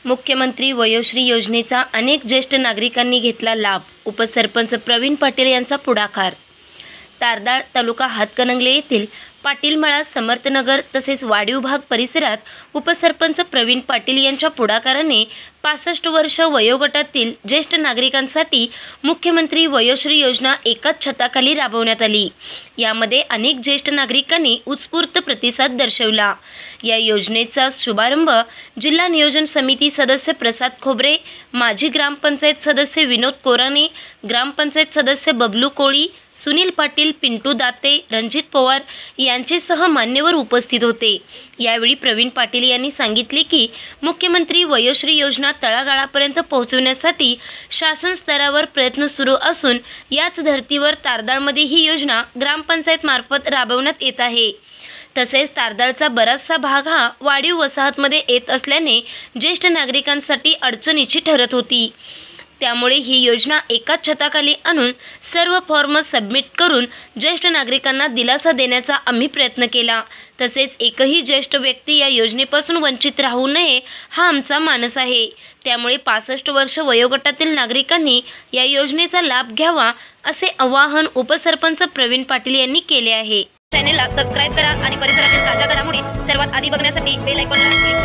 मुख्यमंत्री वयोश्री योजनेचा अनेक ज्येष्ठ नागरिकांनी घेतला लाभ। उपसरपंच प्रवीण पाटील यांचा पुढाकार। तारदाळ तालुका हातकणंगले येथील पाटीलमळा, समर्थनगर तसेच वाढीव भाग परिसरात उपसरपंच प्रवीण पाटील यांच्या पुढाकाराने 65 वर्ष वयोगटातील ज्येष्ठ नागरिकांसाठी मुख्यमंत्री वयोश्री योजना एकाच छताखाली राबवण्यात आली। यामध्ये अनेक ज्येष्ठ नागरिकांनी उत्स्फूर्त प्रतिसाद दर्शवला। या योजनेचा शुभारंभ जिल्हा नियोजन समिती सदस्य प्रसाद खोबरे, माजी ग्रामपंचायत सदस्य विनोद कोराणे, ग्रामपंचायत सदस्य बबलू कोळी, सुनील पाटील, पिंटू दाते, रणजित पवार यांचेसह मान्यवर उपस्थित होते। यावेळी प्रवीण पाटील यांनी सांगितले की मुख्यमंत्री वयोश्री योजना तळागाळापर्यंत पोहोचवण्यासाठी शासन स्तरावर प्रयत्न सुरू असून याच धर्तीवर तारदाळमध्ये ही योजना ग्रामपंचायत मार्फत राबवण्यात येत आहे। तसेच तारदाळचा बराचसा भाग हा वाढीव वसाहतमध्ये येत असल्याने ज्येष्ठ नागरिकांसाठी अडचणीची ठरत होती। त्यामुळे ही योजना एकाच छताखाली आणून सर्व फॉर्म सबमिट करून ज्येष्ठ नागरिकांना दिलासा देण्याचा आम्ही प्रयत्न केला। तसेच एकही ज्येष्ठ व्यक्ती या योजनेपासून वंचित राहू नये हा आमचा मानस आहे। त्यामुळे 65 वर्ष वयोगटातील नागरिकांनी या योजनेचा लाभ घ्यावा असे आवाहन उपसरपंच प्रवीण पाटील यांनी केले आहे। चॅनेलला सबस्क्राइब करा आणि परिसरातील ताज्या घडामोडी सर्वात आधी बघण्यासाठी बेल आयकॉनला क्लिक करा।